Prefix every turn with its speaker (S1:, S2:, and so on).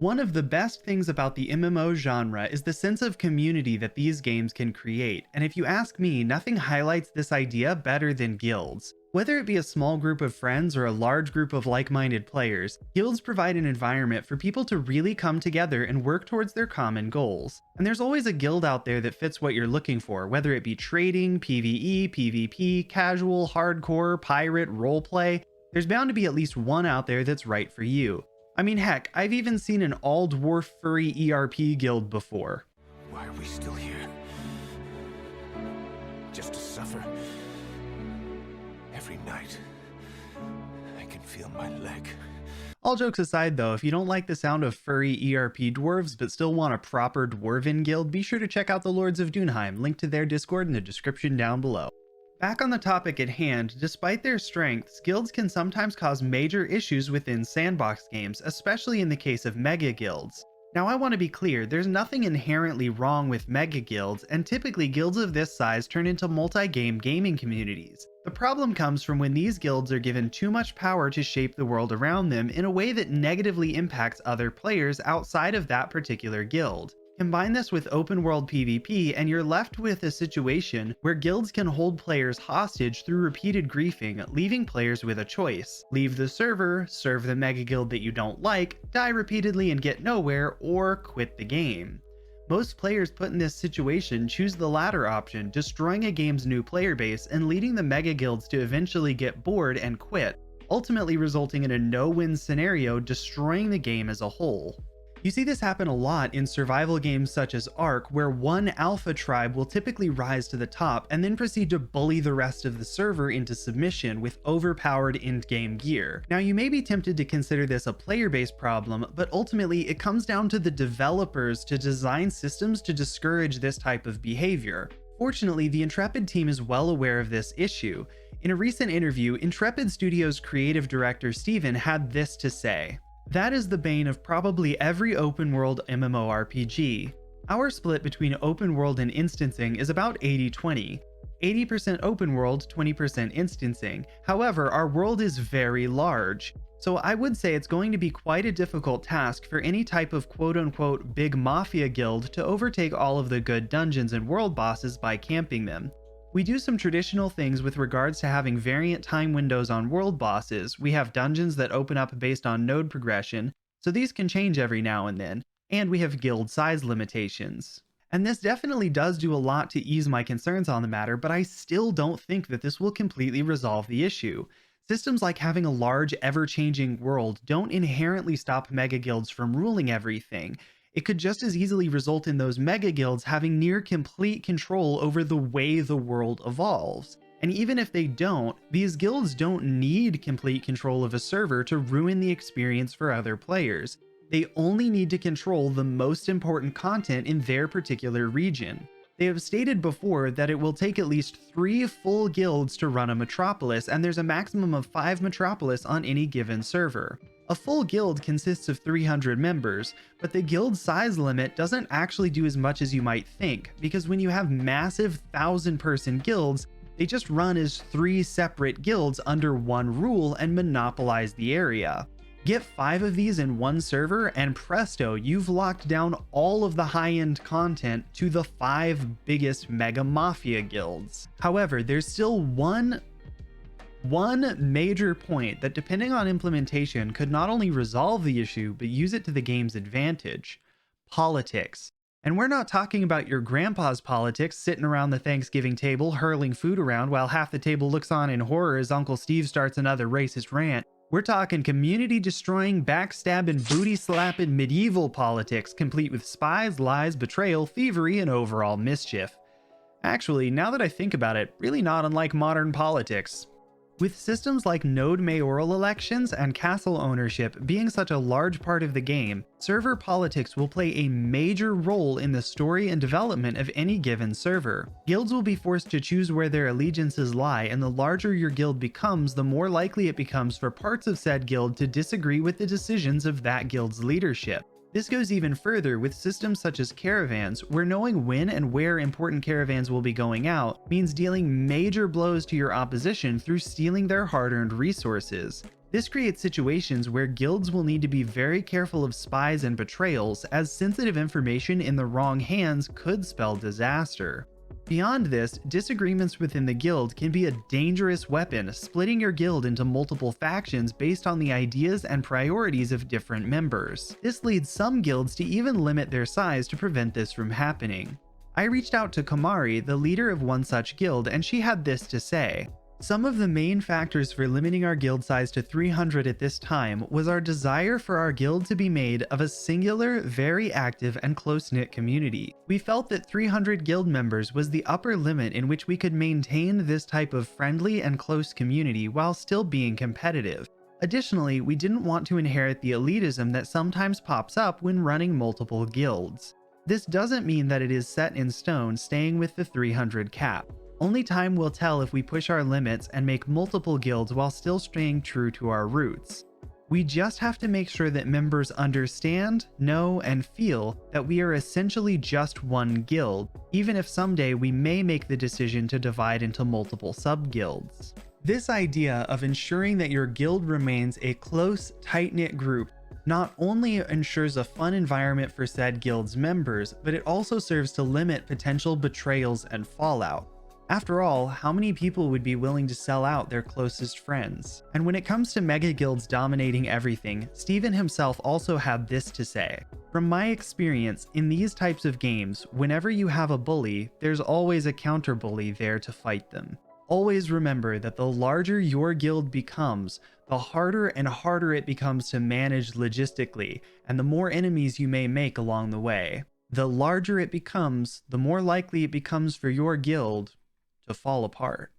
S1: One of the best things about the MMO genre is the sense of community that these games can create, and if you ask me, nothing highlights this idea better than guilds. Whether it be a small group of friends or a large group of like-minded players, guilds provide an environment for people to really come together and work towards their common goals. And there's always a guild out there that fits what you're looking for, whether it be trading, PvE, PvP, casual, hardcore, pirate, roleplay. There's bound to be at least one out there that's right for you. I mean, heck, I've even seen an all-dwarf furry ERP guild before.
S2: Why are we still here? Just to suffer? Every night, I can feel my leg.
S1: All jokes aside though, if you don't like the sound of furry ERP dwarves but still want a proper dwarven guild, be sure to check out the Lords of Dunheim, link to their Discord in the description down below. Back on the topic at hand, despite their strengths, guilds can sometimes cause major issues within sandbox games, especially in the case of mega guilds. Now I want to be clear, there's nothing inherently wrong with mega guilds, and typically guilds of this size turn into multi-game gaming communities. The problem comes from when these guilds are given too much power to shape the world around them in a way that negatively impacts other players outside of that particular guild. Combine this with open world PvP and you're left with a situation where guilds can hold players hostage through repeated griefing, leaving players with a choice. Leave the server, serve the mega guild that you don't like, die repeatedly and get nowhere, or quit the game. Most players put in this situation choose the latter option, destroying a game's new player base and leading the mega guilds to eventually get bored and quit, ultimately resulting in a no-win scenario, destroying the game as a whole. You see this happen a lot in survival games such as Ark, where one alpha tribe will typically rise to the top and then proceed to bully the rest of the server into submission with overpowered end-game gear. Now you may be tempted to consider this a player-based problem, but ultimately it comes down to the developers to design systems to discourage this type of behavior. Fortunately, the Intrepid team is well aware of this issue. In a recent interview, Intrepid Studios creative director Steven had this to say. That is the bane of probably every open world MMORPG. Our split between open world and instancing is about 80-20. 80% open world, 20% instancing. However, our world is very large. So I would say it's going to be quite a difficult task for any type of quote-unquote big mafia guild to overtake all of the good dungeons and world bosses by camping them. We do some traditional things with regards to having variant time windows on world bosses. We have dungeons that open up based on node progression, so these can change every now and then, and we have guild size limitations. And this definitely does do a lot to ease my concerns on the matter, but I still don't think that this will completely resolve the issue. Systems like having a large, ever-changing world don't inherently stop mega guilds from ruling everything. It could just as easily result in those mega guilds having near complete control over the way the world evolves. And even if they don't, these guilds don't need complete control of a server to ruin the experience for other players. They only need to control the most important content in their particular region. They have stated before that it will take at least 3 full guilds to run a metropolis, and there's a maximum of 5 metropolis on any given server. A full guild consists of 300 members, but the guild size limit doesn't actually do as much as you might think, because when you have massive 1,000-person guilds, they just run as 3 separate guilds under one rule and monopolize the area. Get 5 of these in one server and presto, you've locked down all of the high-end content to the 5 biggest mega mafia guilds. However, there's still one major point that, depending on implementation, could not only resolve the issue but use it to the game's advantage: politics. And we're not talking about your grandpa's politics sitting around the Thanksgiving table hurling food around while half the table looks on in horror as Uncle Steve starts another racist rant. We're talking community-destroying, backstabbing, booty-slapping medieval politics, complete with spies, lies, betrayal, thievery, and overall mischief. Actually, now that I think about it, really not unlike modern politics. With systems like node mayoral elections and castle ownership being such a large part of the game, server politics will play a major role in the story and development of any given server. Guilds will be forced to choose where their allegiances lie, and the larger your guild becomes, the more likely it becomes for parts of said guild to disagree with the decisions of that guild's leadership. This goes even further with systems such as caravans, where knowing when and where important caravans will be going out means dealing major blows to your opposition through stealing their hard-earned resources. This creates situations where guilds will need to be very careful of spies and betrayals, as sensitive information in the wrong hands could spell disaster. Beyond this, disagreements within the guild can be a dangerous weapon, splitting your guild into multiple factions based on the ideas and priorities of different members. This leads some guilds to even limit their size to prevent this from happening. I reached out to Kamari, the leader of one such guild, and she had this to say. Some of the main factors for limiting our guild size to 300 at this time was our desire for our guild to be made of a singular, very active, and close-knit community. We felt that 300 guild members was the upper limit in which we could maintain this type of friendly and close community while still being competitive. Additionally, we didn't want to inherit the elitism that sometimes pops up when running multiple guilds. This doesn't mean that it is set in stone staying with the 300 cap. Only time will tell if we push our limits and make multiple guilds while still staying true to our roots. We just have to make sure that members understand, know, and feel that we are essentially just one guild, even if someday we may make the decision to divide into multiple sub-guilds. This idea of ensuring that your guild remains a close, tight-knit group not only ensures a fun environment for said guild's members, but it also serves to limit potential betrayals and fallout. After all, how many people would be willing to sell out their closest friends? And when it comes to mega guilds dominating everything, Steven himself also had this to say. From my experience, in these types of games, whenever you have a bully, there's always a counter bully there to fight them. Always remember that the larger your guild becomes, the harder and harder it becomes to manage logistically, and the more enemies you may make along the way. The larger it becomes, the more likely it becomes for your guild to fall apart.